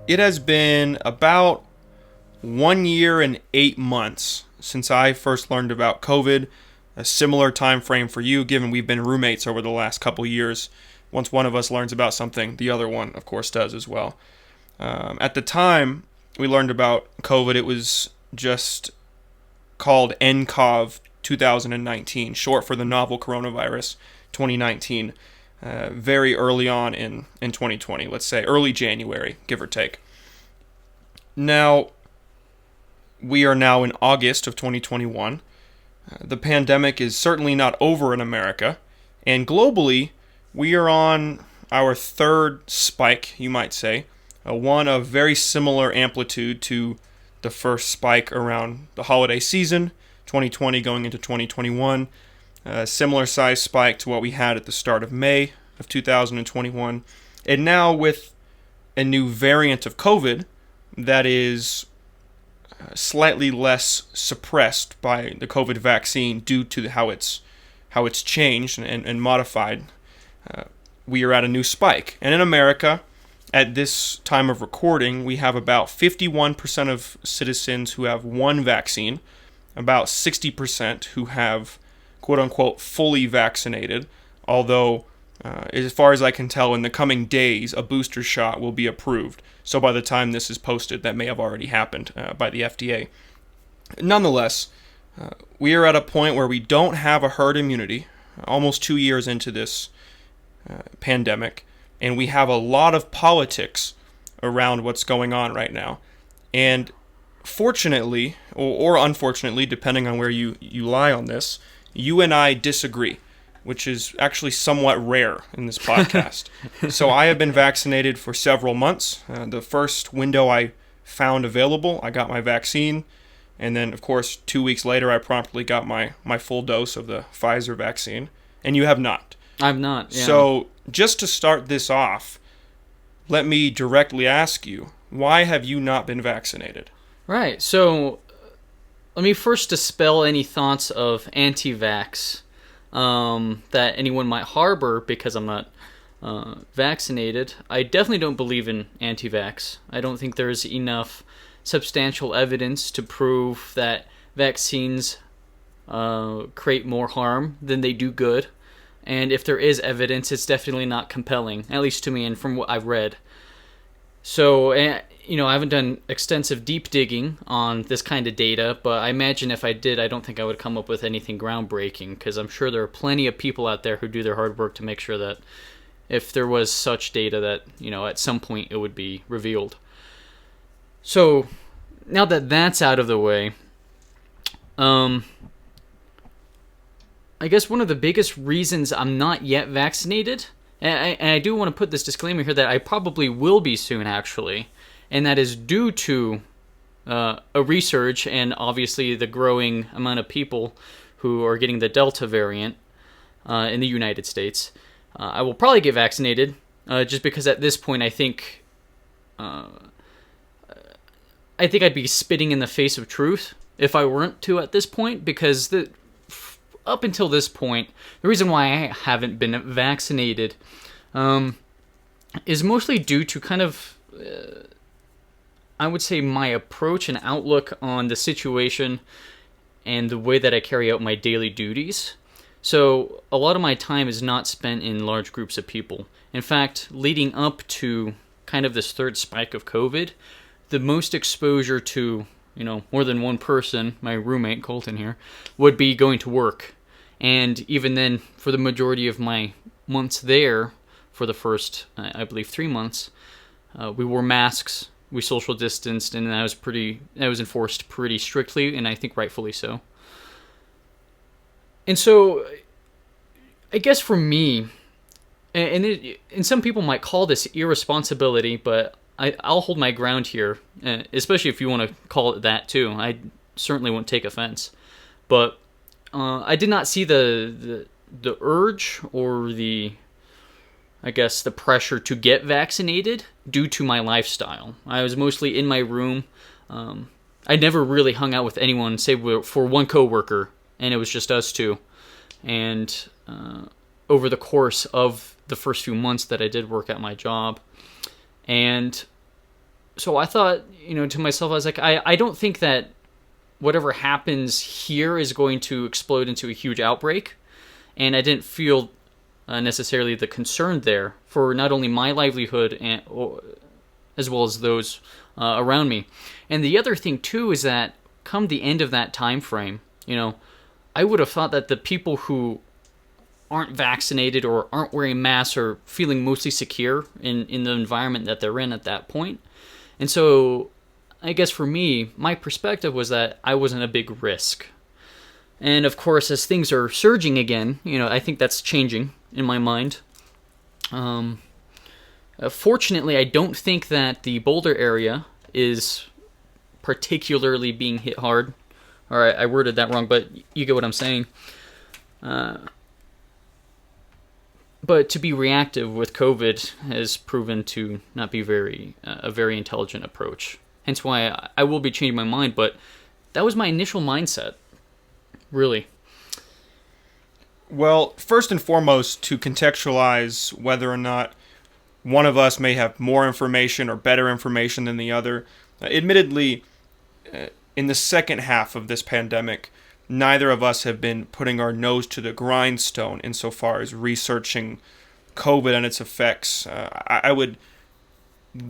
It has been about 1 year and 8 months since I first learned about COVID, a similar time frame for you, given we've been roommates over the last couple years. Once one of us learns about something, the other one, of course, does as well. At the time we learned about COVID, it was just called nCoV 2019, short for the novel coronavirus 2019. Very early on in 2020, let's say early January, give or take. Now, we are now in August of 2021. The pandemic is certainly not over in America, and globally, we are on our third spike, you might say, one of very similar amplitude to the first spike around the holiday season, 2020 going into 2021. Similar size spike to what we had at the start of May of 2021. And now with a new variant of COVID that is slightly less suppressed by the COVID vaccine due to how it's changed and modified, we are at a new spike. And in America, at this time of recording, we have about 51% of citizens who have one vaccine, about 60% who have quote-unquote fully vaccinated, although as far as I can tell, in the coming days, a booster shot will be approved. So by the time this is posted, that may have already happened by the FDA. Nonetheless, we are at a point where we don't have a herd immunity, almost 2 years into this pandemic, and we have a lot of politics around what's going on right now. And fortunately, or unfortunately, depending on where you lie on this, you and I disagree, which is actually somewhat rare in this podcast. So I have been vaccinated for several months. The first window I found available, I got my vaccine. And then, of course, 2 weeks later, I promptly got my full dose of the Pfizer vaccine. And you have not. I've not, yeah. So just to start this off, let me directly ask you, why have you not been vaccinated? Right, so let me first dispel any thoughts of anti-vax that anyone might harbor because I'm not vaccinated. I definitely don't believe in anti-vax. I don't think there's enough substantial evidence to prove that vaccines create more harm than they do good. And if there is evidence, it's definitely not compelling, at least to me and from what I've read. So, I haven't done extensive deep digging on this kind of data, but I imagine if I did, I don't think I would come up with anything groundbreaking, because I'm sure there are plenty of people out there who do their hard work to make sure that if there was such data that, at some point it would be revealed. So, now that that's out of the way, I guess one of the biggest reasons I'm not yet vaccinated, and I do want to put this disclaimer here that I probably will be soon, actually, and that is due to a resurge and obviously the growing amount of people who are getting the Delta variant in the United States. I will probably get vaccinated just because at this point I think I'd be spitting in the face of truth if I weren't to at this point, because up until this point, the reason why I haven't been vaccinated is mostly due to kind of, I would say, my approach and outlook on the situation and the way that I carry out my daily duties. So a lot of my time is not spent in large groups of people. In fact, leading up to kind of this third spike of COVID, the most exposure to more than one person, my roommate, Colton here, would be going to work. And even then, for the majority of my months there, for the first, I believe, 3 months, we wore masks, we social distanced, and that was enforced pretty strictly, and I think rightfully so. And so, I guess for me, and some people might call this irresponsibility, but I'll hold my ground here, especially if you want to call it that too. I certainly won't take offense. But I did not see the urge or the pressure to get vaccinated due to my lifestyle. I was mostly in my room. I never really hung out with anyone, save for one coworker, and it was just us two. And over the course of the first few months that I did work at my job, and so I thought, to myself, I was like, I don't think that whatever happens here is going to explode into a huge outbreak, and I didn't feel necessarily the concern there for not only my livelihood as well as those around me. And the other thing too is that come the end of that time frame, I would have thought that the people who aren't vaccinated or aren't wearing masks are feeling mostly secure in the environment that they're in at that point. And so I guess for me, my perspective was that I wasn't a big risk. And of course, as things are surging again, I think that's changing in my mind. Fortunately, I don't think that the Boulder area is particularly being hit hard. Or I worded that wrong, but you get what I'm saying. But to be reactive with COVID has proven to not be a very intelligent approach. Hence why I will be changing my mind, but that was my initial mindset, really. Well, first and foremost, to contextualize whether or not one of us may have more information or better information than the other, admittedly, in the second half of this pandemic, neither of us have been putting our nose to the grindstone insofar as researching COVID and its effects. I would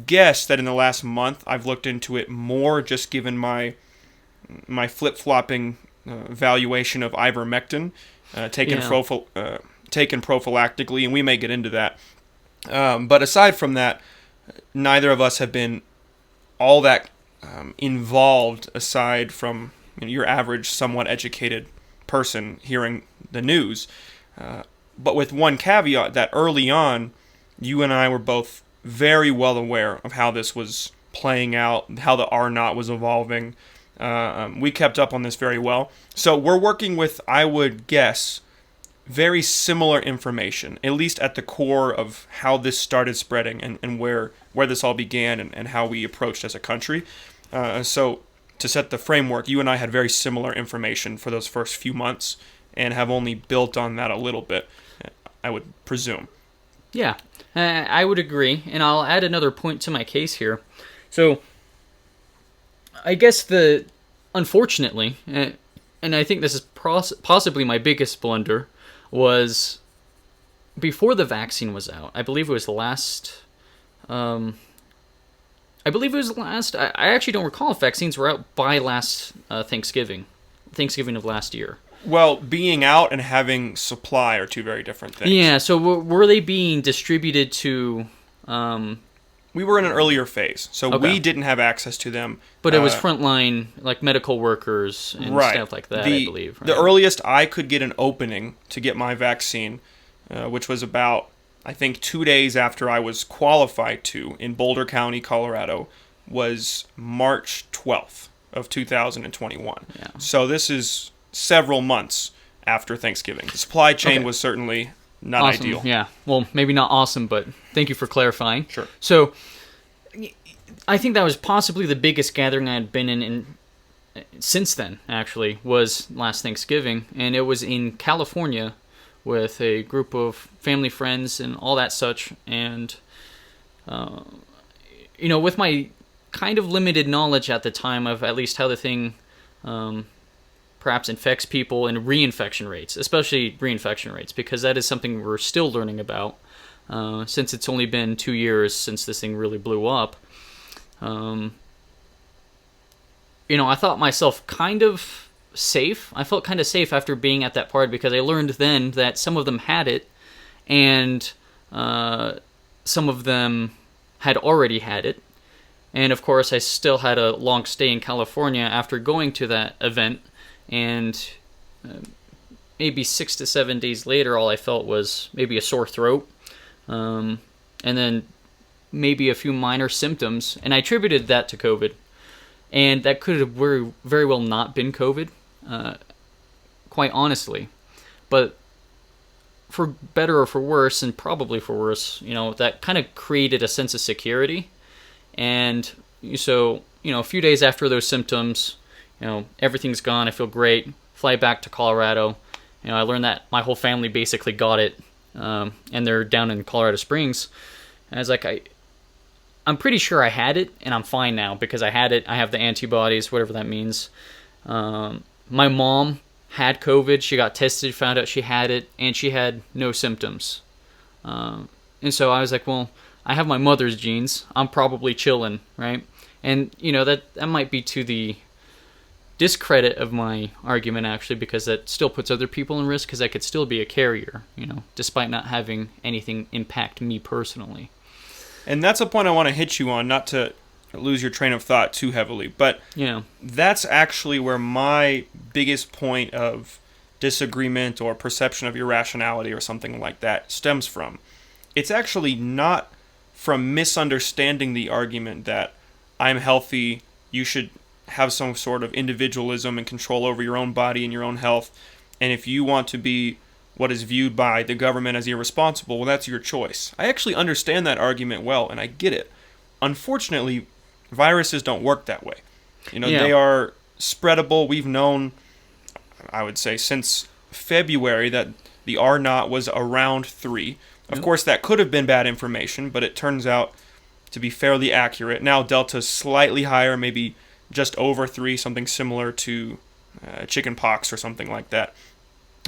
guess that in the last month I've looked into it more, just given my flip-flopping valuation of ivermectin taken prophylactically, and we may get into that. But aside from that, neither of us have been all that involved, aside from your average, somewhat educated person hearing the news. But with one caveat, that early on, you and I were both very well aware of how this was playing out, how the R0 was evolving. We kept up on this very well. So we're working with, I would guess, very similar information, at least at the core of how this started spreading and where this all began and how we approached as a country. So to set the framework, you and I had very similar information for those first few months and have only built on that a little bit, I would presume. Yeah, I would agree, and I'll add another point to my case here. So, I guess unfortunately, and I think this is possibly my biggest blunder, was before the vaccine was out. I believe it was I actually don't recall if vaccines were out by last Thanksgiving of last year. Well, being out and having supply are two very different things. Yeah, so were they being distributed to... We were in an earlier phase, so we didn't have access to them. But it was frontline, like medical workers and stuff like that, I believe. Right? The earliest I could get an opening to get my vaccine, which was about, I think, 2 days after I was qualified to, in Boulder County, Colorado, was March 12th of 2021. Yeah. So this is several months after Thanksgiving. The supply chain was certainly not awesome. ideal. Yeah, well, maybe not awesome, but thank you for clarifying. Sure. So, I think that was possibly the biggest gathering I had been in since then, actually, was last Thanksgiving, and it was in California with a group of family friends and all that such, and, with my kind of limited knowledge at the time of at least how the thing perhaps infects people and reinfection rates, especially reinfection rates, because that is something we're still learning about since it's only been 2 years since this thing really blew up. I thought myself kind of safe. I felt kind of safe after being at that party because I learned then that some of them had it and some of them had already had it. And of course, I still had a long stay in California after going to that event. And maybe 6 to 7 days later, all I felt was maybe a sore throat, and then maybe a few minor symptoms, and I attributed that to COVID. And that could have very, very well not been COVID, quite honestly. But for better or for worse, and probably for worse, that kind of created a sense of security. And so, a few days after those symptoms, everything's gone. I feel great. Fly back to Colorado. I learned that my whole family basically got it, and they're down in Colorado Springs. And I was like, I'm pretty sure I had it, and I'm fine now because I had it. I have the antibodies, whatever that means. My mom had COVID. She got tested, found out she had it, and she had no symptoms. And so I was like, well, I have my mother's genes. I'm probably chilling, right? And, that might be to the discredit of my argument, actually, because that still puts other people in risk, because I could still be a carrier, despite not having anything impact me personally. And that's a point I want to hit you on, not to lose your train of thought too heavily, but that's actually where my biggest point of disagreement or perception of irrationality or something like that stems from. It's actually not from misunderstanding the argument that I'm healthy, you should have some sort of individualism and control over your own body and your own health, and if you want to be what is viewed by the government as irresponsible, well, that's your choice. I actually understand that argument well, and I get it. Unfortunately, viruses don't work that way. They are spreadable. We've known, I would say, since February that the R0 was around 3. Of course, that could have been bad information, but it turns out to be fairly accurate. Now, Delta's slightly higher, maybe just over 3, something similar to chicken pox or something like that.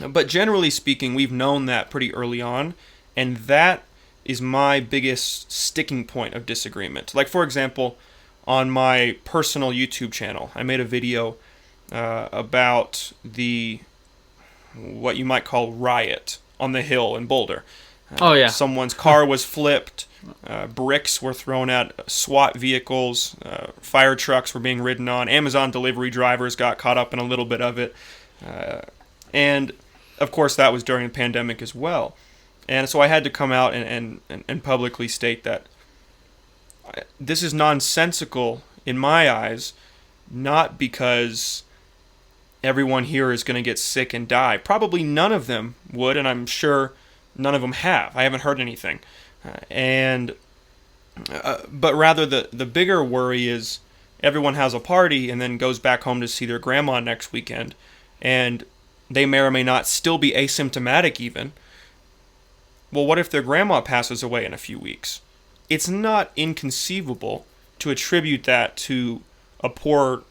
But generally speaking, we've known that pretty early on, and that is my biggest sticking point of disagreement. Like, for example, on my personal YouTube channel, I made a video about what you might call riot on the Hill in Boulder. Someone's car was flipped, bricks were thrown at SWAT vehicles, fire trucks were being ridden on, Amazon delivery drivers got caught up in a little bit of it, and of course that was during the pandemic as well. And so I had to come out and publicly state that this is nonsensical in my eyes, not because everyone here is going to get sick and die. Probably none of them would, and I'm sure none of them have. I haven't heard anything. But rather the bigger worry is everyone has a party and then goes back home to see their grandma next weekend, and they may or may not still be asymptomatic even. Well, what if their grandma passes away in a few weeks? It's not inconceivable to attribute that to a poor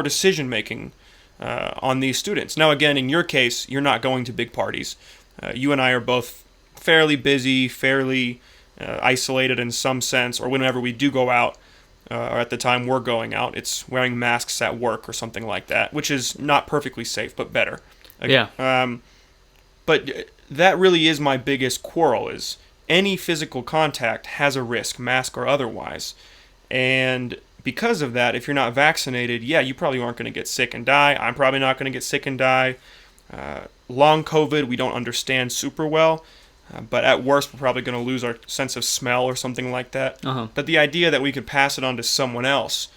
decision making on these students. Now, again, in your case, you're not going to big parties. You and I are both fairly busy, fairly isolated in some sense, or whenever we do go out, or at the time we're going out, it's wearing masks at work or something like that, which is not perfectly safe, but better. But that really is my biggest quarrel, is any physical contact has a risk, mask or otherwise. And because of that, if you're not vaccinated, you probably aren't going to get sick and die. I'm probably not going to get sick and die. Long COVID, we don't understand super well. But at worst, we're probably going to lose our sense of smell or something like that. But the idea that we could pass it on to someone else,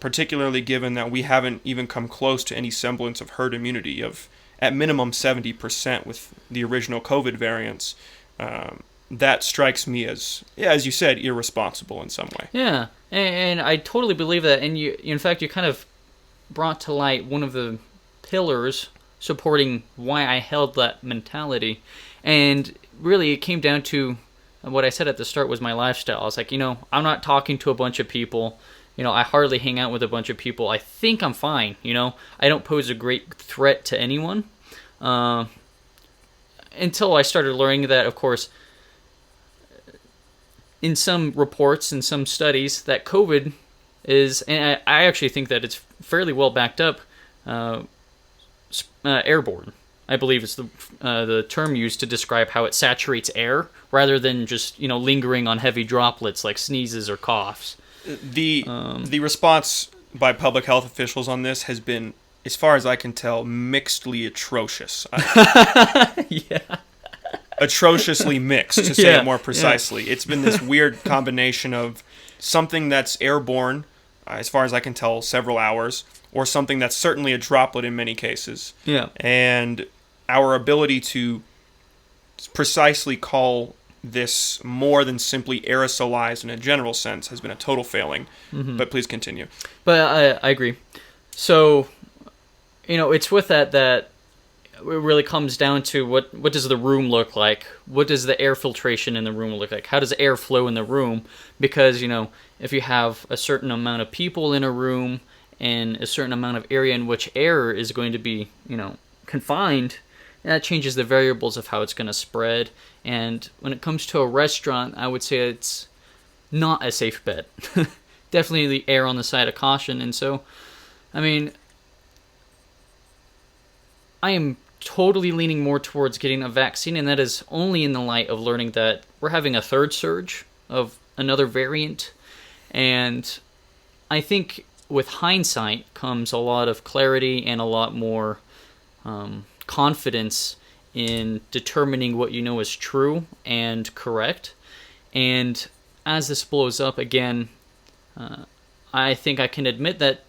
particularly given that we haven't even come close to any semblance of herd immunity of, at minimum, 70% with the original COVID variants, that strikes me as you said, irresponsible in some way. Yeah, and I totally believe that. And in fact, you kind of brought to light one of the pillars supporting why I held that mentality. And really, it came down to what I said at the start was my lifestyle. I was like, I'm not talking to a bunch of people. I hardly hang out with a bunch of people. I think I'm fine. I don't pose a great threat to anyone. Until I started learning that, of course, in some reports and some studies, that COVID is, and I actually think that it's fairly well backed up, airborne. I believe it's the term used to describe how it saturates air rather than just lingering on heavy droplets like sneezes or coughs. The response by public health officials on this has been, as far as I can tell, mixedly atrocious. Atrociously mixed, to say it more precisely. It's been this weird combination of something that's airborne, as far as I can tell, several hours, or something that's certainly a droplet in many cases. And our ability to precisely call this more than simply aerosolized in a general sense has been a total failing. But please continue. But I agree. So, it's with that it really comes down to what does the room look like? What does the air filtration in the room look like? How does air flow in the room? Because, if you have a certain amount of people in a room and a certain amount of area in which air is going to be, confined, that changes the variables of how it's going to spread. And when it comes to a restaurant, I would say it's not a safe bet. Definitely err on the side of caution. And so, I am totally leaning more towards getting a vaccine, and that is only in the light of learning that we're having a third surge of another variant. And I think with hindsight comes a lot of clarity and a lot more confidence in determining what is true and correct. And as this blows up again, I think I can admit that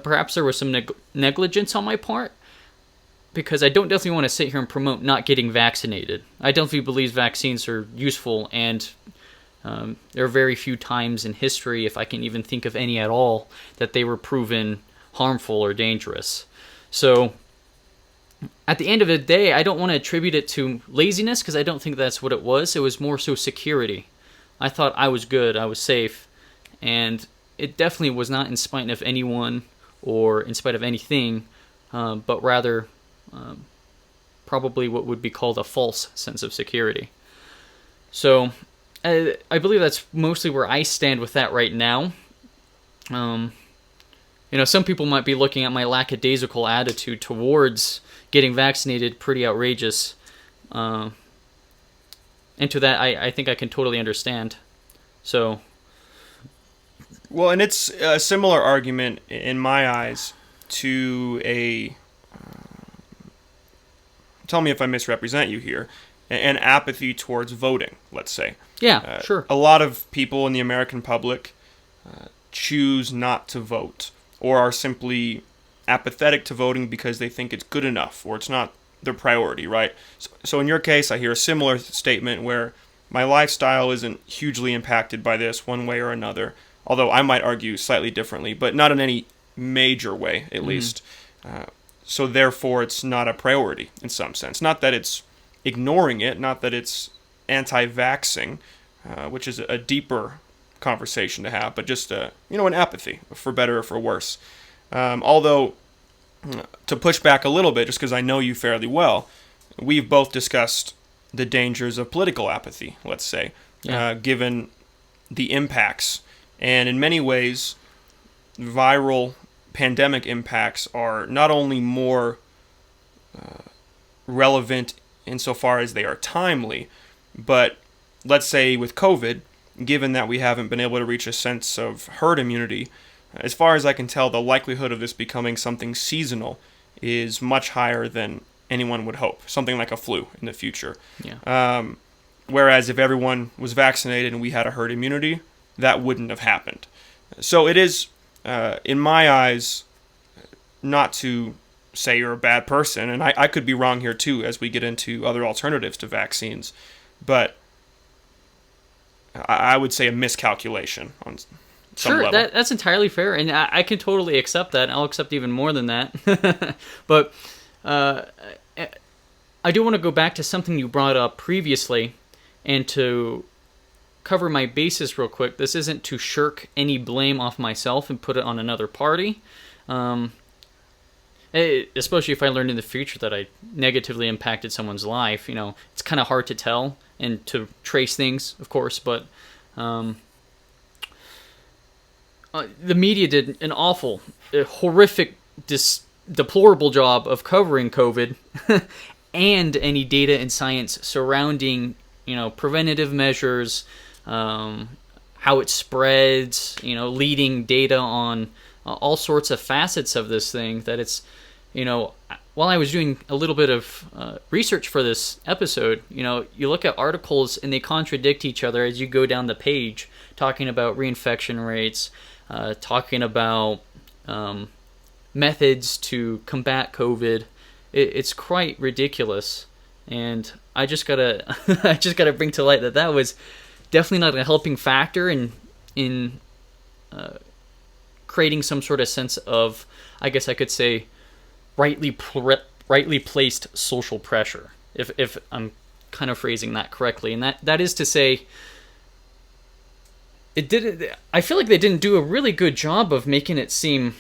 perhaps there was some negligence on my part, because I don't definitely want to sit here and promote not getting vaccinated. I definitely believe vaccines are useful, and there are very few times in history, if I can even think of any at all, that they were proven harmful or dangerous. So at the end of the day, I don't want to attribute it to laziness, because I don't think that's what it was. It was more so security. I thought I was good, I was safe, and it definitely was not in spite of anyone or in spite of anything, but rather probably what would be called a false sense of security. So I believe that's mostly where I stand with that right now. Some people might be looking at my lackadaisical attitude towards getting vaccinated pretty outrageous. And to that, I think I can totally understand. So, well, and it's a similar argument in my eyes to a... tell me if I misrepresent you here, an apathy towards voting, let's say. Yeah, sure. A lot of people in the American public choose not to vote, or are simply apathetic to voting because they think it's good enough, or it's not their priority, right? So in your case, I hear a similar statement where my lifestyle isn't hugely impacted by this one way or another, although I might argue slightly differently, but not in any major way, at least. So therefore, it's not a priority in some sense. Not that it's ignoring it, not that it's anti-vaxxing, which is a deeper conversation to have, but just an apathy, for better or for worse. Although, to push back a little bit, just because I know you fairly well, we've both discussed the dangers of political apathy, let's say, given the impacts. And in many ways, viral pandemic impacts are not only more relevant insofar as they are timely, but let's say with COVID, given that we haven't been able to reach a sense of herd immunity, as far as I can tell, the likelihood of this becoming something seasonal is much higher than anyone would hope, something like a flu in the future. Whereas if everyone was vaccinated and we had a herd immunity, that wouldn't have happened. So it is, in my eyes, not to say you're a bad person, and I could be wrong here too as we get into other alternatives to vaccines, but I would say a miscalculation on some level. Sure, that's entirely fair, and I can totally accept that. I'll accept even more than that. But I do want to go back to something you brought up previously, and to cover my bases real quick. This isn't to shirk any blame off myself and put it on another party. Especially if I learned in the future that I negatively impacted someone's life. It's kind of hard to tell and to trace things, of course, but the media did an awful, horrific, deplorable job of covering COVID and any data and science surrounding, preventative measures, how it spreads, leading data on all sorts of facets of this thing, that it's, while I was doing a little bit of research for this episode, you look at articles and they contradict each other as you go down the page, talking about reinfection rates, talking about methods to combat COVID, it's quite ridiculous. And I just gotta I just gotta bring to light that was definitely not a helping factor in creating some sort of sense of, I guess I could say, rightly placed social pressure, if I'm kind of phrasing that correctly. And that is to say, I feel like they didn't do a really good job of making it seem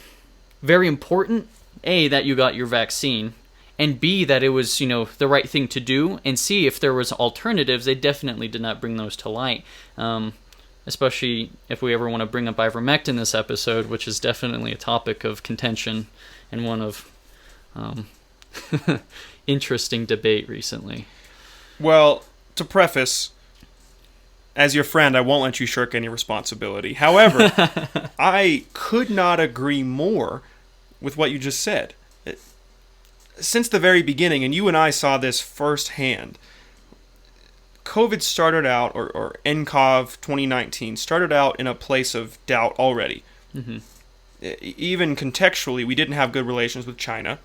very important, A, that you got your vaccine, and B, that it was, the right thing to do, and C, if there was alternatives. They definitely did not bring those to light. Especially if we ever want to bring up ivermectin in this episode, which is definitely a topic of contention and one of interesting debate recently. Well, to preface, as your friend, I won't let you shirk any responsibility. However, I could not agree more with what you just said. Since the very beginning, and you and I saw this firsthand, COVID started out, or nCoV 2019 started out in a place of doubt already. Mm-hmm. Even contextually, we didn't have good relations with China.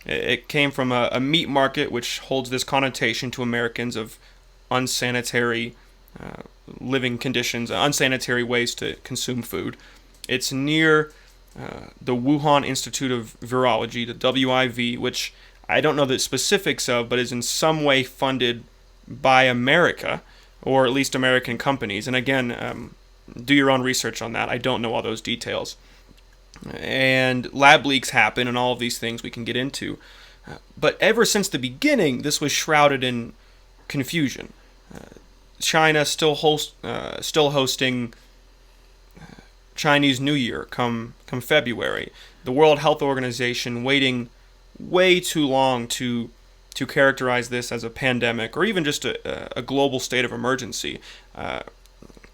It came from a meat market which holds this connotation to Americans of unsanitary living conditions, unsanitary ways to consume food. It's near the Wuhan Institute of Virology, the WIV, which I don't know the specifics of, but is in some way funded by America, or at least American companies. And again, do your own research on that. I don't know all those details. And lab leaks happen and all of these things we can get into. But ever since the beginning, this was shrouded in confusion. China still hosting Chinese New Year come February. The World Health Organization waiting way too long to characterize this as a pandemic, or even just a global state of emergency.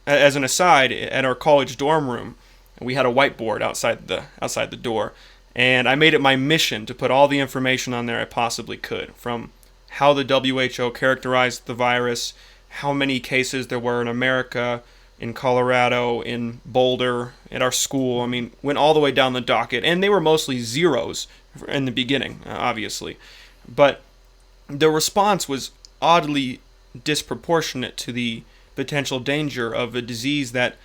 As an aside, at our college dorm room, we had a whiteboard outside the door, and I made it my mission to put all the information on there I possibly could, from how the WHO characterized the virus, how many cases there were in America, in Colorado, in Boulder, at our school. I mean, went all the way down the docket, and they were mostly zeros in the beginning, obviously. But the response was oddly disproportionate to the potential danger of a disease that,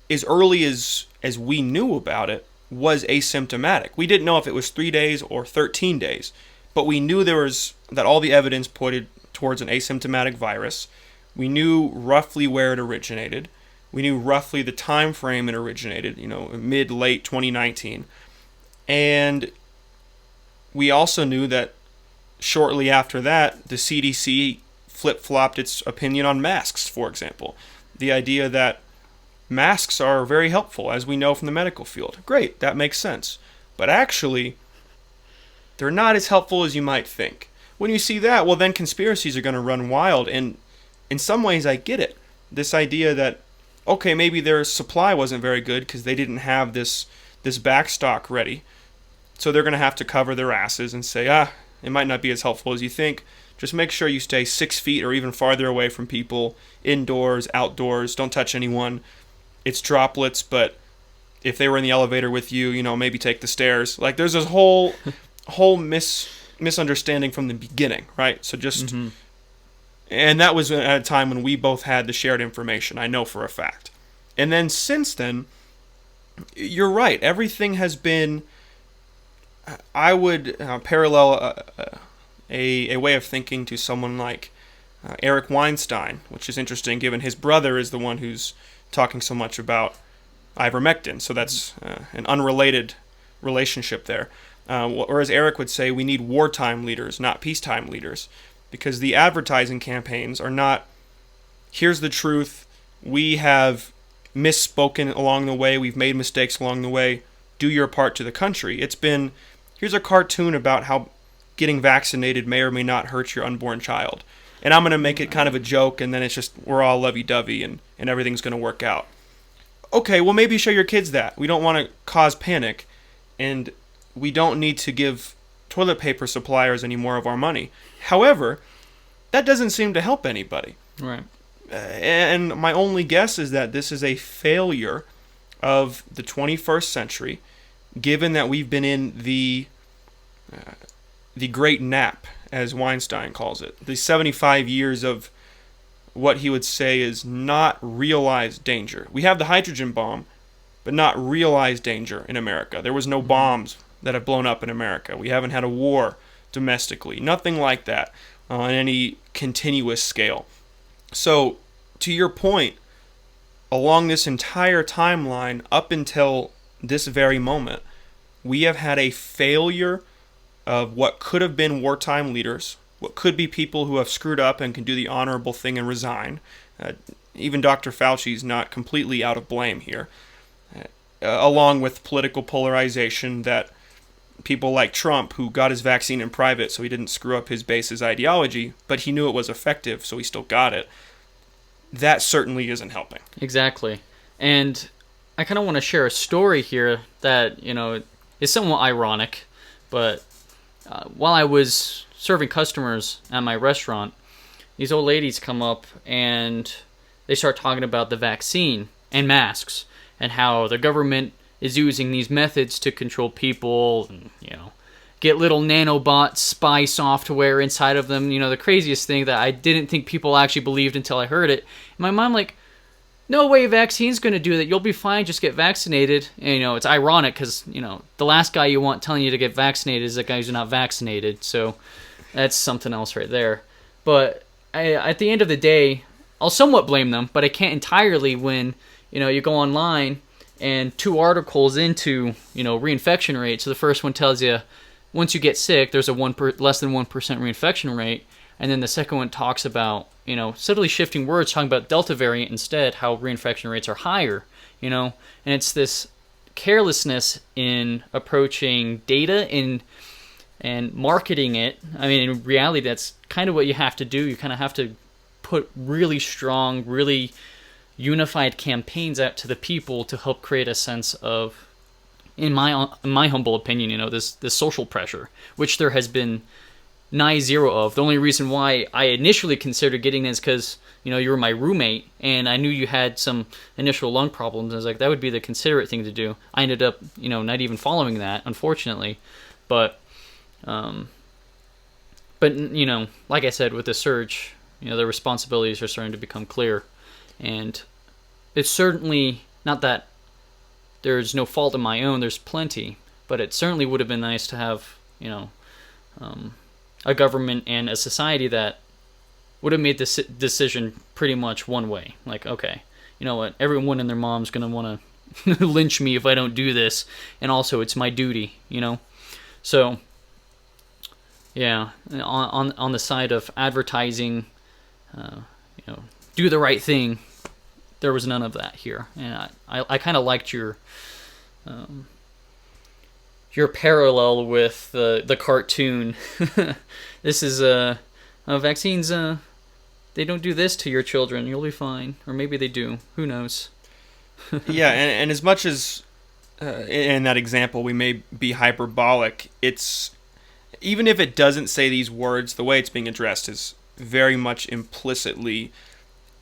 as early as we knew about it, was asymptomatic. We didn't know if it was 3 days or 13 days, but we knew that all the evidence pointed towards an asymptomatic virus. We knew roughly where it originated. We knew roughly the time frame it originated, mid-late 2019. And we also knew that shortly after that, the CDC flip-flopped its opinion on masks, for example. The idea that masks are very helpful, as we know from the medical field. Great, that makes sense. But actually, they're not as helpful as you might think. When you see that, well, then conspiracies are going to run wild. And in some ways, I get it. This idea that, okay, maybe their supply wasn't very good because they didn't have this backstock ready. So they're going to have to cover their asses and say, it might not be as helpful as you think. Just make sure you stay 6 feet or even farther away from people, indoors, outdoors, don't touch anyone. It's droplets, but if they were in the elevator with you, maybe take the stairs. Like, there's this whole misunderstanding from the beginning, right? So just, mm-hmm. And that was at a time when we both had the shared information, I know for a fact. And then since then, you're right, everything has been, I would parallel a way of thinking to someone like Eric Weinstein, which is interesting given his brother is the one who's talking so much about ivermectin. So that's an unrelated relationship there. Whereas Eric would say we need wartime leaders, not peacetime leaders, because the advertising campaigns are not, here's the truth, we have misspoken along the way, we've made mistakes along the way, do your part to the country. It's been, here's a cartoon about how getting vaccinated may or may not hurt your unborn child. And I'm going to make it kind of a joke, and then it's just, we're all lovey-dovey, and everything's going to work out. Okay, well, maybe show your kids that. We don't want to cause panic, and we don't need to give toilet paper suppliers any more of our money. However, that doesn't seem to help anybody. Right. And my only guess is that this is a failure of the 21st century, given that we've been in the the great nap, as Weinstein calls it, the 75 years of what he would say is not realized danger. We have the hydrogen bomb, but not realized danger in America. There was no bombs that have blown up in America. We haven't had a war domestically. Nothing like that on any continuous scale. So, to your point, along this entire timeline, up until this very moment, we have had a failure of what could have been wartime leaders, what could be people who have screwed up and can do the honorable thing and resign. Even Dr. Fauci's not completely out of blame here. Along with political polarization that people like Trump, who got his vaccine in private so he didn't screw up his base's ideology, but he knew it was effective, so he still got it. That certainly isn't helping. Exactly. And I kind of want to share a story here that, is somewhat ironic, but while I was serving customers at my restaurant, these old ladies come up and they start talking about the vaccine and masks and how the government is using these methods to control people and, get little nanobot spy software inside of them. The craziest thing that I didn't think people actually believed until I heard it. And my mom no way vaccine's going to do that. You'll be fine. Just get vaccinated. And, it's ironic because, the last guy you want telling you to get vaccinated is the guy who's not vaccinated. So that's something else right there. But at the end of the day, I'll somewhat blame them, but I can't entirely when, you go online and 2 articles into, reinfection rate. So the first one tells you once you get sick, there's a less than 1% reinfection rate. And then the second one talks about, subtly shifting words, talking about Delta variant instead, how reinfection rates are higher, and it's this carelessness in approaching data and marketing it. I mean, in reality, that's kind of what you have to do. You kind of have to put really strong, really unified campaigns out to the people to help create a sense of, in my humble opinion, this social pressure, which there has been nigh zero of. The only reason why I initially considered getting this because, you were my roommate and I knew you had some initial lung problems. I was like, that would be the considerate thing to do. I ended up, not even following that, unfortunately. But like I said, with the surge, the responsibilities are starting to become clear. And it's certainly not that there's no fault of my own, there's plenty. But it certainly would have been nice to have, a government and a society that would have made this decision pretty much one way. Like, okay, you know what? Everyone and their mom's going to want to lynch me if I don't do this. And also, it's my duty, So, yeah, on the side of advertising, do the right thing, there was none of that here. And I kind of liked your parallel with the cartoon. This is vaccines. They don't do this to your children. You'll be fine, or maybe they do. Who knows? Yeah, and as much as in that example we may be hyperbolic, it's even if it doesn't say these words, the way it's being addressed is very much implicitly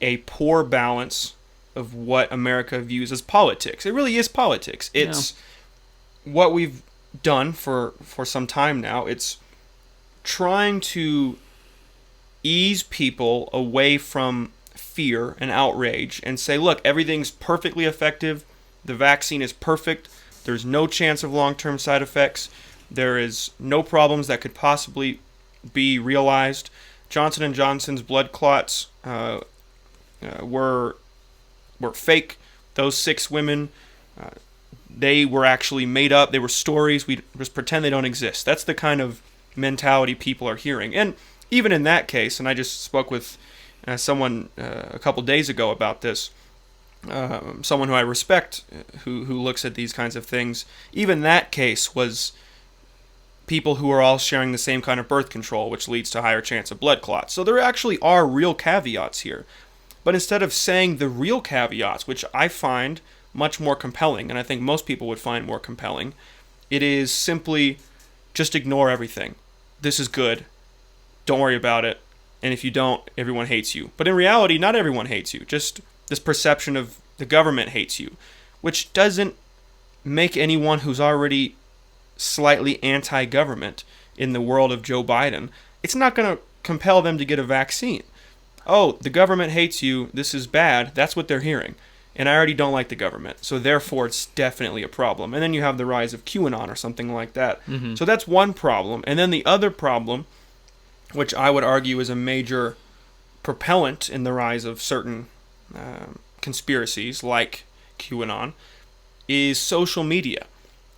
a poor balance of what America views as politics. It really is politics. It's what we've done for some time now. It's trying to ease people away from fear and outrage and say, look, everything's perfectly effective. The vaccine is perfect. There's no chance of long-term side effects. There is no problems that could possibly be realized. Johnson & Johnson's blood clots were fake. Those 6 women, they were actually made up. They were stories. We just pretend they don't exist. That's the kind of mentality people are hearing. And even in that case, and I just spoke with someone a couple days ago about this, someone who I respect who looks at these kinds of things, even that case was people who are all sharing the same kind of birth control, which leads to higher chance of blood clots. So there actually are real caveats here. But instead of saying the real caveats, which I find much more compelling, and I think most people would find more compelling, it is simply just ignore everything. This is good. Don't worry about it. And if you don't, everyone hates you. But in reality, not everyone hates you. Just this perception of the government hates you, which doesn't make anyone who's already slightly anti-government in the world of Joe Biden, it's not going to compel them to get a vaccine. Oh, the government hates you. This is bad. That's what they're hearing. And I already don't like the government. So therefore, it's definitely a problem. And then you have the rise of QAnon or something like that. Mm-hmm. So that's one problem. And then the other problem, which I would argue is a major propellant in the rise of certain conspiracies like QAnon, is social media.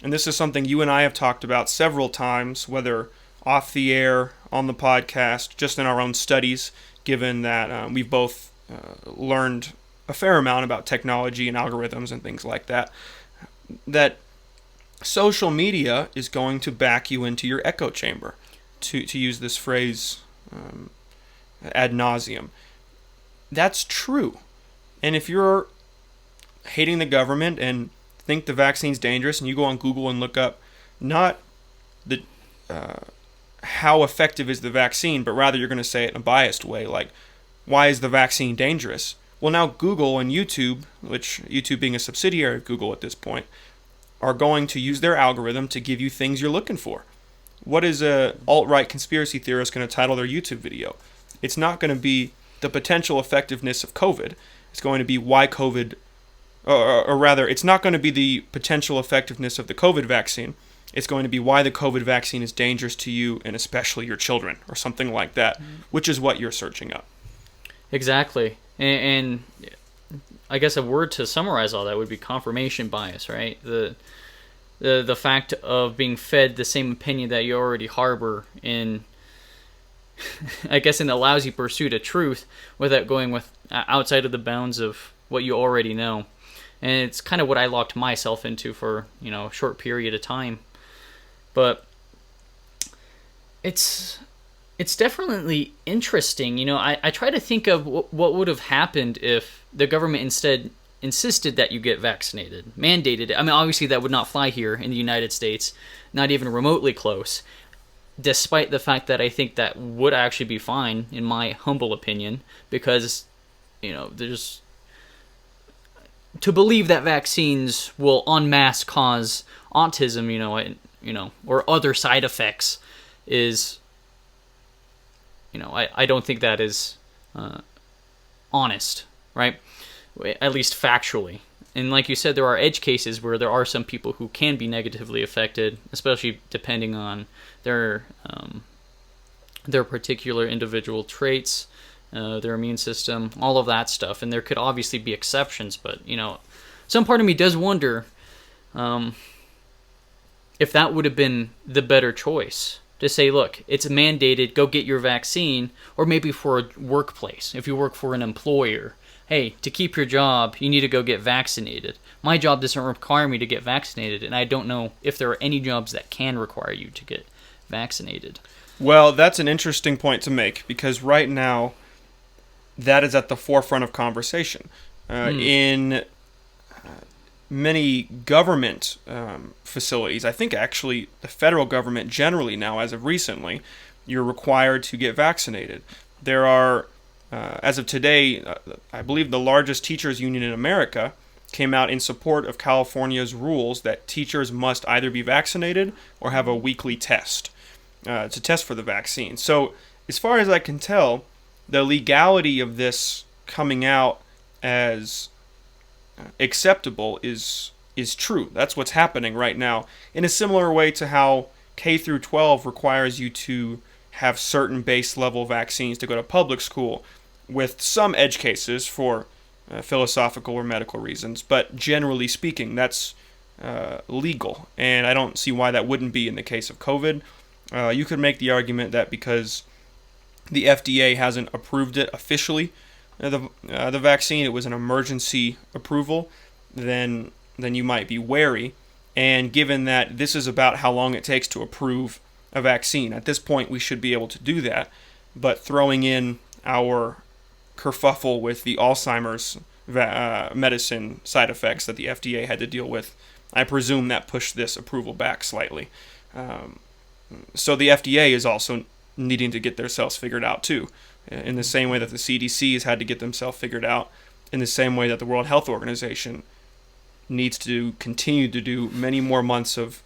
And this is something you and I have talked about several times, whether off the air, on the podcast, just in our own studies, given that we've both learned a fair amount about technology and algorithms and things like that, that social media is going to back you into your echo chamber, to use this phrase ad nauseum. That's true. And if you're hating the government and think the vaccine's dangerous, and you go on Google and look up not the how effective is the vaccine, but rather you're going to say it in a biased way, like, why is the vaccine dangerous? Well, now Google and YouTube, which YouTube being a subsidiary of Google at this point, are going to use their algorithm to give you things you're looking for. What is a alt-right conspiracy theorist going to title their YouTube video? It's not going to be the potential effectiveness of COVID. It's going to be why COVID, or rather, it's not going to be the potential effectiveness of the COVID vaccine. It's going to be why the COVID vaccine is dangerous to you and especially your children, or something like that, which is what you're searching up. Exactly. And I guess a word to summarize all that would be confirmation bias, right? The fact of being fed the same opinion that you already harbor in, I guess, in the lousy pursuit of truth without going with outside of the bounds of what you already know. And it's kind of what I locked myself into for, a short period of time. But it's definitely interesting. I try to think of what would have happened if the government instead insisted that you get vaccinated, mandated it. I mean, obviously that would not fly here in the United States, not even remotely close, despite the fact that I think that would actually be fine, in my humble opinion, because, there's... To believe that vaccines will en masse cause autism, or other side effects is... I don't think that is honest, right? At least factually. And like you said, there are edge cases where there are some people who can be negatively affected, especially depending on their particular individual traits, their immune system, all of that stuff. And there could obviously be exceptions, but, some part of me does wonder if that would have been the better choice. To say, look, it's mandated, go get your vaccine, or maybe for a workplace, if you work for an employer, hey, to keep your job, you need to go get vaccinated. My job doesn't require me to get vaccinated, and I don't know if there are any jobs that can require you to get vaccinated. Well, that's an interesting point to make, because right now, that is at the forefront of conversation. In many government facilities, I think actually the federal government generally now, as of recently, you're required to get vaccinated. There are, as of today, I believe the largest teachers union in America came out in support of California's rules that teachers must either be vaccinated or have a weekly test to test for the vaccine. So as far as I can tell, the legality of this coming out as acceptable is true. That's what's happening right now, in a similar way to how K through 12 requires you to have certain base level vaccines to go to public school, with some edge cases for philosophical or medical reasons, but generally speaking, that's legal, and I don't see why that wouldn't be in the case of COVID. You could make the argument that because the FDA hasn't approved it officially, the vaccine, it was an emergency approval, then you might be wary. And given that this is about how long it takes to approve a vaccine, at this point we should be able to do that. But throwing in our kerfuffle with the Alzheimer's medicine side effects that the FDA had to deal with, I presume that pushed this approval back slightly. So the FDA is also needing to get themselves figured out too, in the same way that the CDC has had to get themselves figured out, in the same way that the World Health Organization needs to continue to do many more months of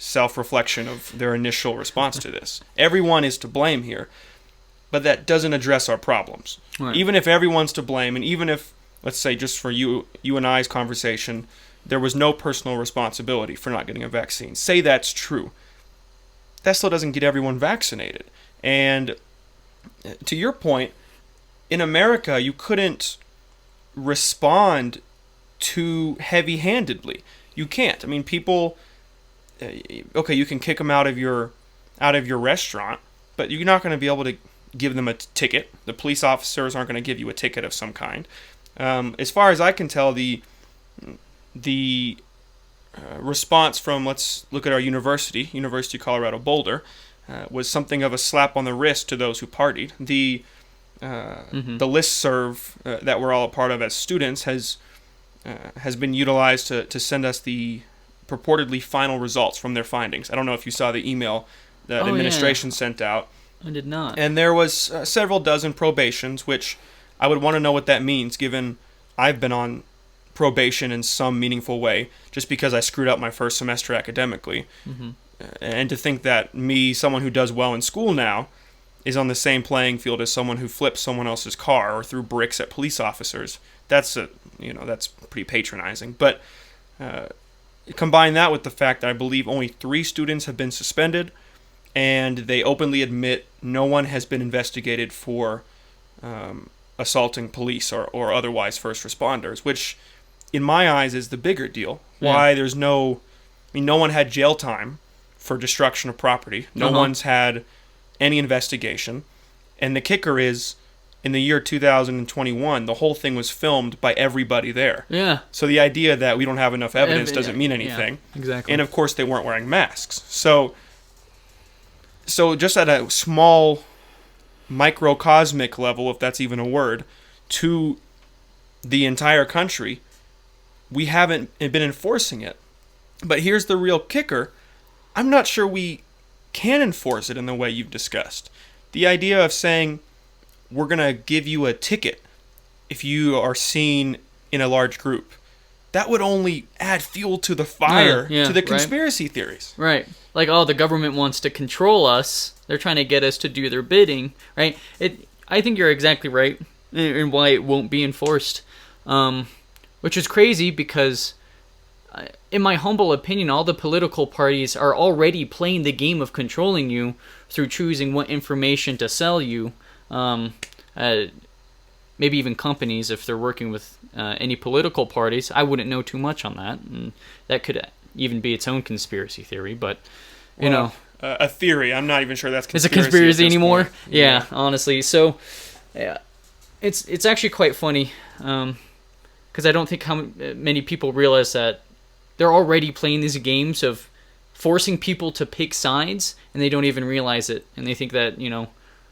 self-reflection of their initial response to this. Everyone is to blame here, but that doesn't address our problems. Right. Even if everyone's to blame, and even if, let's say, just for you and I's conversation, there was no personal responsibility for not getting a vaccine. Say that's true. That still doesn't get everyone vaccinated. And to your point, in America, you couldn't respond too heavy-handedly. You can't. I mean, people, okay, you can kick them out of your restaurant, but you're not going to be able to give them a ticket. The police officers aren't going to give you a ticket of some kind. As far as I can tell, the response from, let's look at our University of Colorado Boulder, was something of a slap on the wrist to those who partied. The listserv that we're all a part of as students has been utilized to send us the purportedly final results from their findings. I don't know if you saw the email that administration sent out. I did not. And there was several dozen probations, which I would want to know what that means, given I've been on probation in some meaningful way, just because I screwed up my first semester academically. And to think that me, someone who does well in school now, is on the same playing field as someone who flips someone else's car or threw bricks at police officers, that's pretty patronizing. But combine that with the fact that I believe only 3 students have been suspended, and they openly admit no one has been investigated for assaulting police or otherwise first responders, which in my eyes is the bigger deal. Why there's no one had jail time for destruction of property. No one's had any investigation. And the kicker is, in the year 2021, the whole thing was filmed by everybody there. Yeah. So the idea that we don't have enough evidence doesn't mean anything. Yeah, exactly. And of course they weren't wearing masks. So just at a small microcosmic level, if that's even a word, to the entire country, we haven't been enforcing it. But here's the real kicker. I'm not sure we can enforce it in the way you've discussed. The idea of saying, we're going to give you a ticket if you are seen in a large group, that would only add fuel to the fire, to the conspiracy theories. Right. Like, the government wants to control us. They're trying to get us to do their bidding, right? I think you're exactly right in why it won't be enforced, which is crazy because, in my humble opinion, all the political parties are already playing the game of controlling you through choosing what information to sell you. Maybe even companies, if they're working with any political parties. I wouldn't know too much on that, and that could even be its own conspiracy theory, but, you know. A theory. I'm not even sure that's conspiracy. Is it conspiracy anymore? Yeah, honestly. So, yeah, it's actually quite funny, because I don't think how many people realize that they're already playing these games of forcing people to pick sides, and they don't even realize it, and they think that,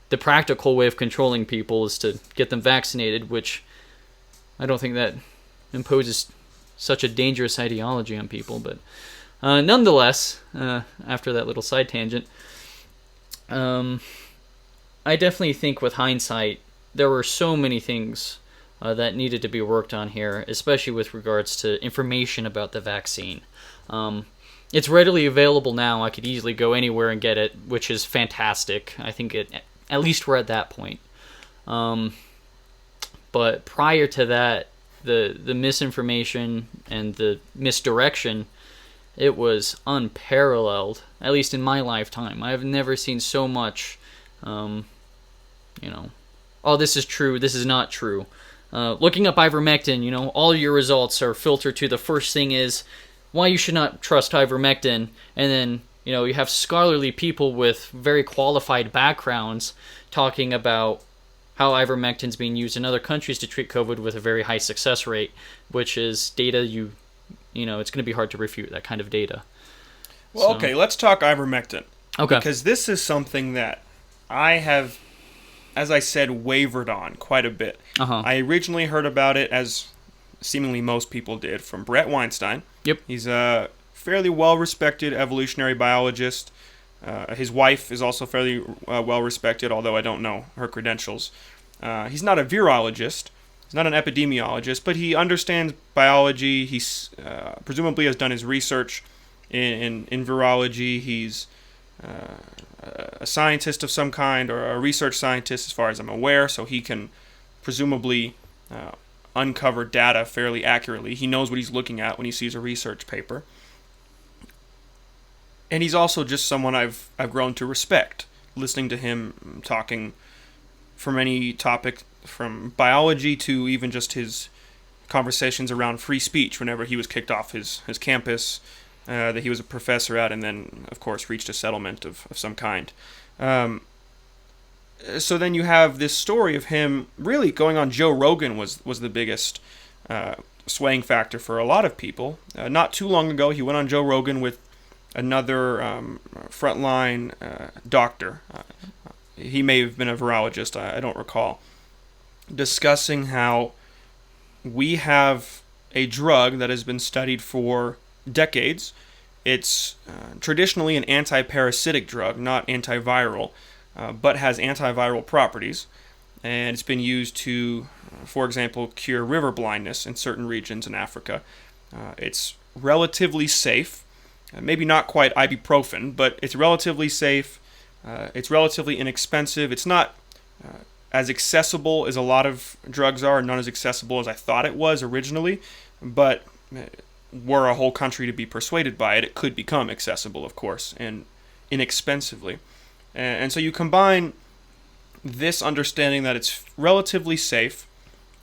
the practical way of controlling people is to get them vaccinated, which I don't think that imposes such a dangerous ideology on people. But nonetheless, after that little side tangent, I definitely think with hindsight, there were so many things that needed to be worked on here, especially with regards to information about the vaccine. It's readily available now. I could easily go anywhere and get it, which is fantastic. I think at least we're at that point. But prior to that, the misinformation and the misdirection, it was unparalleled, at least in my lifetime. I've never seen so much, oh, this is true, this is not true. Looking up ivermectin, all your results are filtered to the first thing is why you should not trust ivermectin, and then you have scholarly people with very qualified backgrounds talking about how ivermectin's being used in other countries to treat COVID with a very high success rate, which is data it's going to be hard to refute, that kind of data. Well, okay, let's talk ivermectin. Okay. Because this is something that I have, as I said, wavered on quite a bit. I originally heard about it, as seemingly most people did, from Brett Weinstein. Yep. He's a fairly well-respected evolutionary biologist. His wife is also fairly well-respected, although I don't know her credentials. He's not a virologist. He's not an epidemiologist, but he understands biology. He presumably has done his research. in virology. He's a scientist of some kind, or a research scientist as far as I'm aware, so he can presumably uncover data fairly accurately. He knows what he's looking at when he sees a research paper. And he's also just someone I've grown to respect, listening to him talking from any topic, from biology to even just his conversations around free speech whenever he was kicked off his campus that he was a professor at, and then, of course, reached a settlement of some kind. So then you have this story of him really going on Joe Rogan was the biggest swaying factor for a lot of people. Not too long ago, he went on Joe Rogan with another frontline doctor. He may have been a virologist, I don't recall, discussing how we have a drug that has been studied for decades. It's traditionally an anti-parasitic drug, not antiviral, but has antiviral properties. And it's been used to, for example, cure river blindness in certain regions in Africa. It's relatively safe. Maybe not quite ibuprofen, but it's relatively safe. It's relatively inexpensive. It's not as accessible as a lot of drugs are, not as accessible as I thought it was originally, but were a whole country to be persuaded by it, it could become accessible, of course, and inexpensively. And so you combine this understanding that it's relatively safe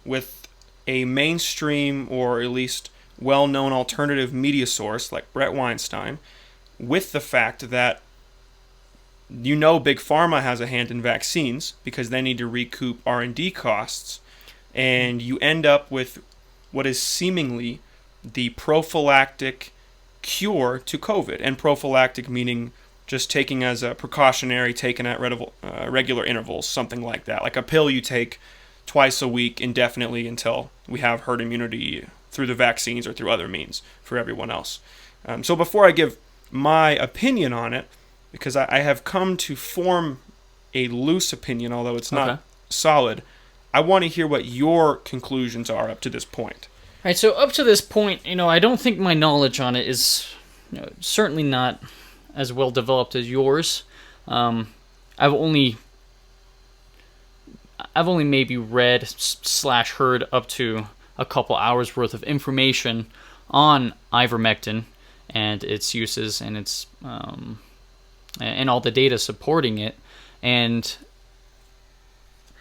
with a mainstream, or at least well-known alternative media source like Brett Weinstein, with the fact that Big Pharma has a hand in vaccines because they need to recoup R&D costs, and you end up with what is seemingly the prophylactic cure to COVID. And prophylactic meaning just taking as a precautionary, taken at regular intervals, something like that. Like a pill you take twice a week indefinitely until we have herd immunity through the vaccines or through other means for everyone else. So before I give my opinion on it, because I have come to form a loose opinion, although it's not solid, I want to hear what your conclusions are up to this point. All right, so up to this point, I don't think my knowledge on it is certainly not as well developed as yours. I've only maybe read / heard up to a couple hours worth of information on ivermectin and its uses and its and all the data supporting it. And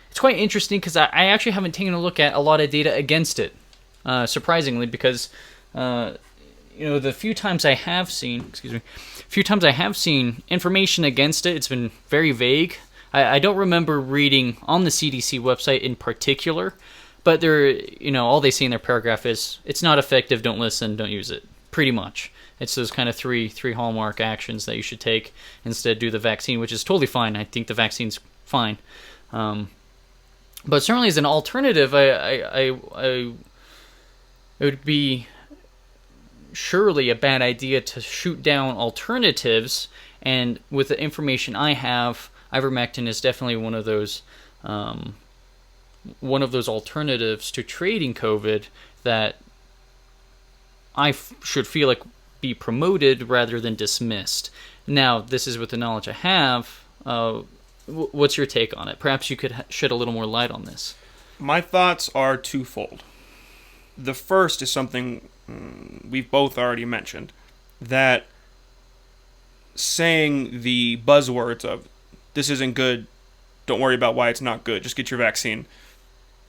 it's quite interesting because I actually haven't taken a look at a lot of data against it, surprisingly, because the few times I have seen information against it, it's been very vague. I don't remember reading on the CDC website in particular, but they're, all they say in their paragraph is, it's not effective, don't listen, don't use it. Pretty much. It's those kind of three hallmark actions that you should take. Instead, do the vaccine, which is totally fine. I think the vaccine's fine. But certainly as an alternative, it would be surely a bad idea to shoot down alternatives. And with the information I have, ivermectin is definitely one of those alternatives to treating COVID that I should feel like be promoted rather than dismissed. Now, this is with the knowledge I have. What's your take on it? Perhaps you could shed a little more light on this. My thoughts are twofold. The first is something we've both already mentioned, that saying the buzzwords of this isn't good, don't worry about why it's not good, just get your vaccine,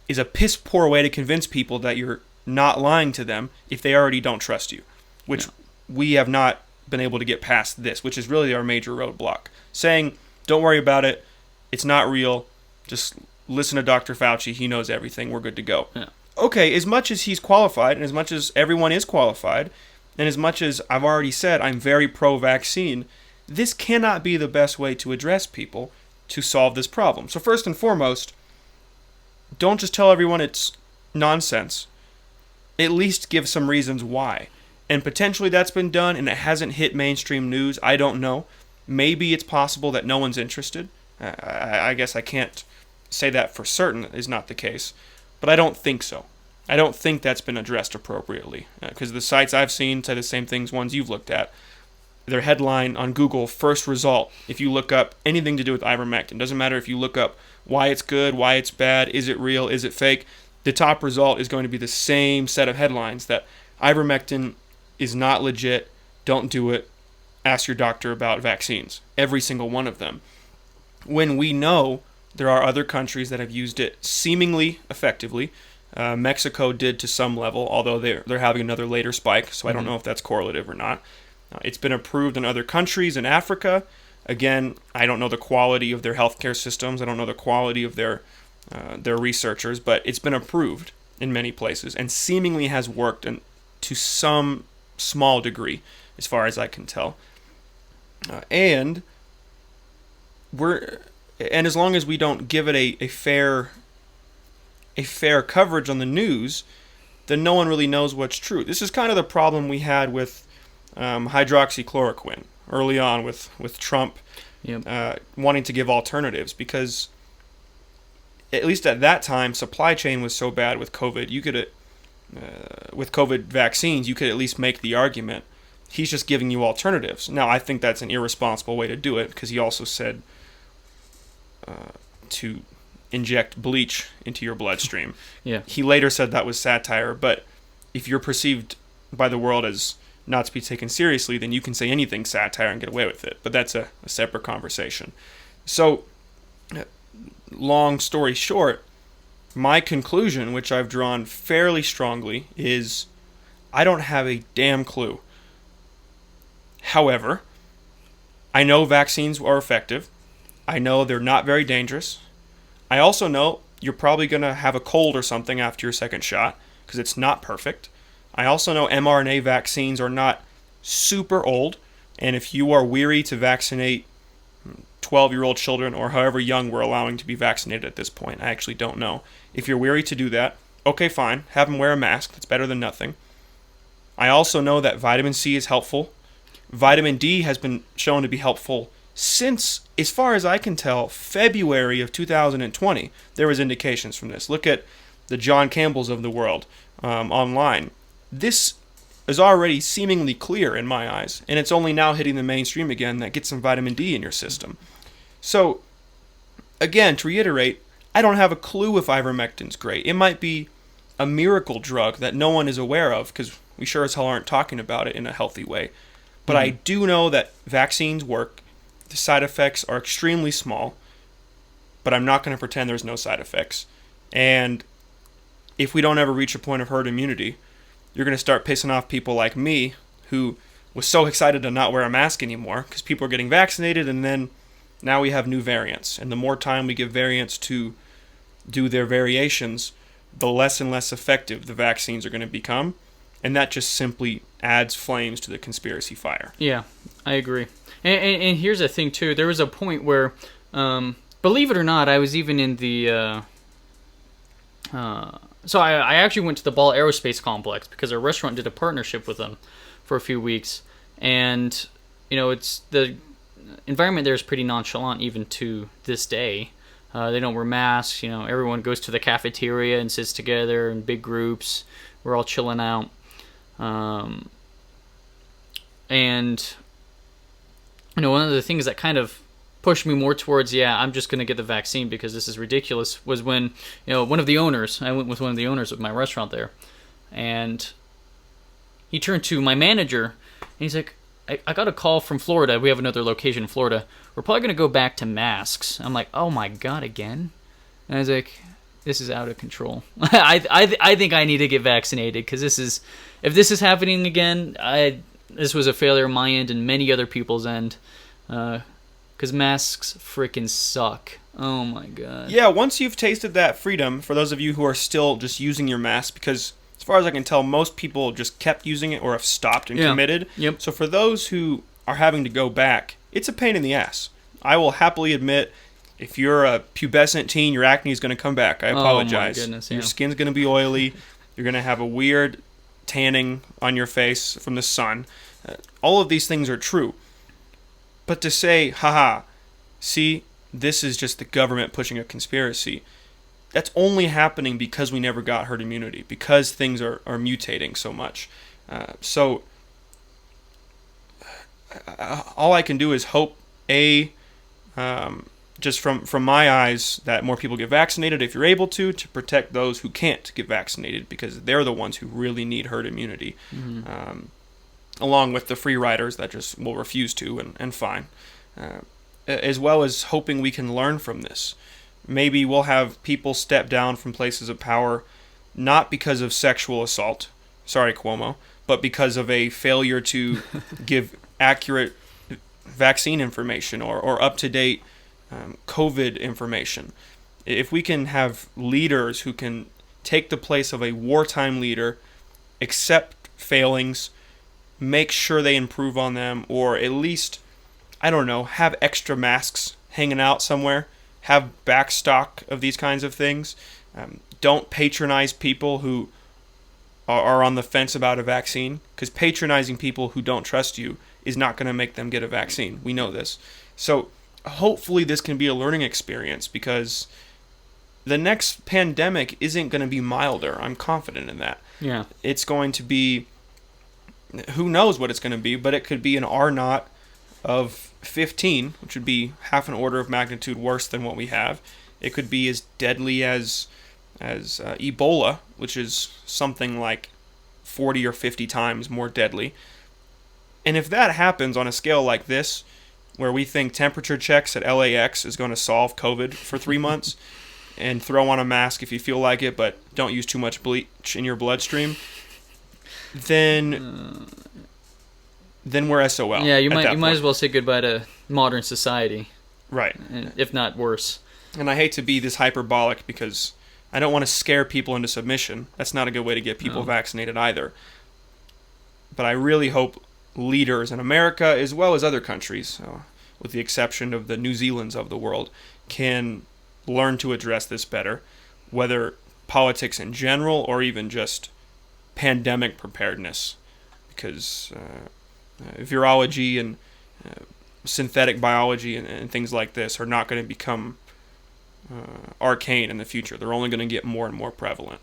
is a piss poor way to convince people that you're not lying to them if they already don't trust you, which we have not been able to get past this, which is really our major roadblock. Saying, don't worry about it, it's not real, just listen to Dr. Fauci, he knows everything, we're good to go. Yeah. Okay, as much as he's qualified, and as much as everyone is qualified, and as much as I've already said I'm very pro-vaccine, this cannot be the best way to address people to solve this problem. So first and foremost, don't just tell everyone it's nonsense. At least give some reasons why. And potentially that's been done and it hasn't hit mainstream news. I don't know. Maybe it's possible that no one's interested. I guess I can't say that for certain is not the case. But I don't think so. I don't think that's been addressed appropriately. Because the sites I've seen say the same things ones you've looked at. their headline on Google, first result, if you look up anything to do with ivermectin, doesn't matter if you look up why it's good, why it's bad, is it real, is it fake, the top result is going to be the same set of headlines that ivermectin is not legit, don't do it, ask your doctor about vaccines. Every single one of them. When we know there are other countries that have used it seemingly effectively, Mexico did to some level, although they're having another later spike, so I don't know if that's correlative or not. It's been approved in other countries in Africa. Again, I don't know the quality of their healthcare systems. I don't know the quality of their researchers, but it's been approved in many places and seemingly has worked to some small degree, as far as I can tell. And as long as we don't give it a fair coverage on the news, then no one really knows what's true. This is kind of the problem we had with hydroxychloroquine early on with Trump wanting to give alternatives, because at least at that time supply chain was so bad with COVID. You could with COVID vaccines, you could at least make the argument he's just giving you alternatives. Now, I think that's an irresponsible way to do it, because he also said to inject bleach into your bloodstream. Yeah. He later said that was satire, but if you're perceived by the world as not to be taken seriously, then you can say anything satire and get away with it. But that's a separate conversation. So, long story short, my conclusion, which I've drawn fairly strongly, is I don't have a damn clue. However, I know vaccines are effective. I know they're not very dangerous. I also know you're probably going to have a cold or something after your second shot, because it's not perfect. I also know mRNA vaccines are not super old, and if you are weary to vaccinate 12-year-old children or however young we're allowing to be vaccinated at this point, I actually don't know. If you're weary to do that, okay, fine, have them wear a mask. That's better than nothing. I also know that vitamin C is helpful. Vitamin D has been shown to be helpful since, as far as I can tell, February of 2020. There was indications from this. Look at the John Campbells of the world online. This is already seemingly clear in my eyes, and it's only now hitting the mainstream again that gets some vitamin D in your system. So, again, to reiterate, I don't have a clue if ivermectin's great. It might be a miracle drug that no one is aware of, because we sure as hell aren't talking about it in a healthy way. But I do know that vaccines work. The side effects are extremely small, but I'm not going to pretend there's no side effects. And if we don't ever reach a point of herd immunity, you're going to start pissing off people like me, who was so excited to not wear a mask anymore because people are getting vaccinated, and then now we have new variants. And the more time we give variants to do their variations, the less and less effective the vaccines are going to become. And that just simply adds flames to the conspiracy fire. Yeah, I agree. And here's the thing, too. There was a point where, believe it or not, I was even in the... So I actually went to the Ball Aerospace Complex because our restaurant did a partnership with them for a few weeks. And, it's the environment there is pretty nonchalant even to this day. They don't wear masks. Everyone goes to the cafeteria and sits together in big groups. We're all chilling out. And one of the things that kind of pushed me more towards, I'm just going to get the vaccine because this is ridiculous, was when, one of the owners, I went with one of the owners of my restaurant there, and he turned to my manager, and he's like, I got a call from Florida. We have another location in Florida. We're probably going to go back to masks. I'm like, oh my God, again? And I was like, this is out of control. I think I need to get vaccinated, because if this is happening again, this was a failure on my end and many other people's end, because masks freaking suck. Oh my God. Yeah, once you've tasted that freedom, for those of you who are still just using your mask, because as far as I can tell, most people just kept using it or have stopped and committed. Yep. So for those who are having to go back, it's a pain in the ass. I will happily admit, if you're a pubescent teen, your acne is going to come back. I apologize. Oh my goodness, Your skin's going to be oily. You're going to have a weird tanning on your face from the sun. All of these things are true. But to say, haha, see, this is just the government pushing a conspiracy, that's only happening because we never got herd immunity, because things are mutating so much. So all I can do is hope, just from my eyes, that more people get vaccinated if you're able to protect those who can't get vaccinated, because they're the ones who really need herd immunity, along with the free riders that just will refuse to, and fine. As well as hoping we can learn from this. Maybe we'll have people step down from places of power, not because of sexual assault, sorry Cuomo, but because of a failure to give accurate vaccine information or up-to-date COVID information. If we can have leaders who can take the place of a wartime leader, accept failings, make sure they improve on them, or at least, I don't know, have extra masks hanging out somewhere, have backstock of these kinds of things. Don't patronize people who are on the fence about a vaccine, because patronizing people who don't trust you is not going to make them get a vaccine. We know this. So hopefully this can be a learning experience, because the next pandemic isn't going to be milder. I'm confident in that. Yeah. It's going to be, who knows what it's going to be, but it could be an R0 of 15, which would be half an order of magnitude worse than what we have. It could be as deadly as Ebola, which is something like 40 or 50 times more deadly. And if that happens on a scale like this, where we think temperature checks at LAX is going to solve COVID for 3 months, and throw on a mask if you feel like it, but don't use too much bleach in your bloodstream, then we're SOL. Yeah, you might as well say goodbye to modern society. Right. If not worse. And I hate to be this hyperbolic, because I don't want to scare people into submission. That's not a good way to get people vaccinated either. But I really hope leaders in America, as well as other countries, with the exception of the New Zealands of the world, can learn to address this better, whether politics in general or even just pandemic preparedness. Because virology and synthetic biology and things like this are not going to become arcane in the future. They're only going to get more and more prevalent.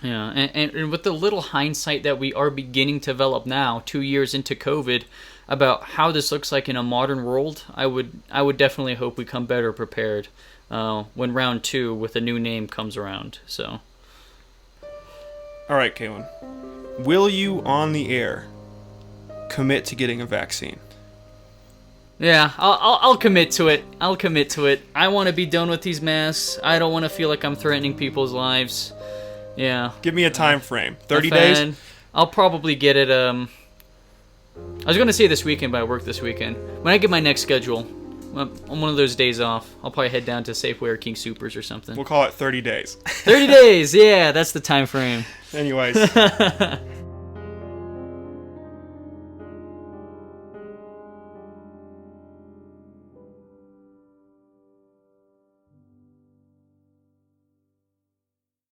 Yeah, and with the little hindsight that we are beginning to develop now, 2 years into COVID, about how this looks like in a modern world, I would definitely hope we come better prepared when round 2 with a new name comes around. So, all right, Caelan, will you on the air commit to getting a vaccine? Yeah, I'll commit to it. I want to be done with these masks. I don't want to feel like I'm threatening people's lives. Yeah. Give me a time frame. 30 days? I'll probably get it, I was going to say this weekend, but I work this weekend. When I get my next schedule, on one of those days off, I'll probably head down to Safeway or King Soopers or something. We'll call it 30 days. 30 days, yeah, that's the time frame. Anyways.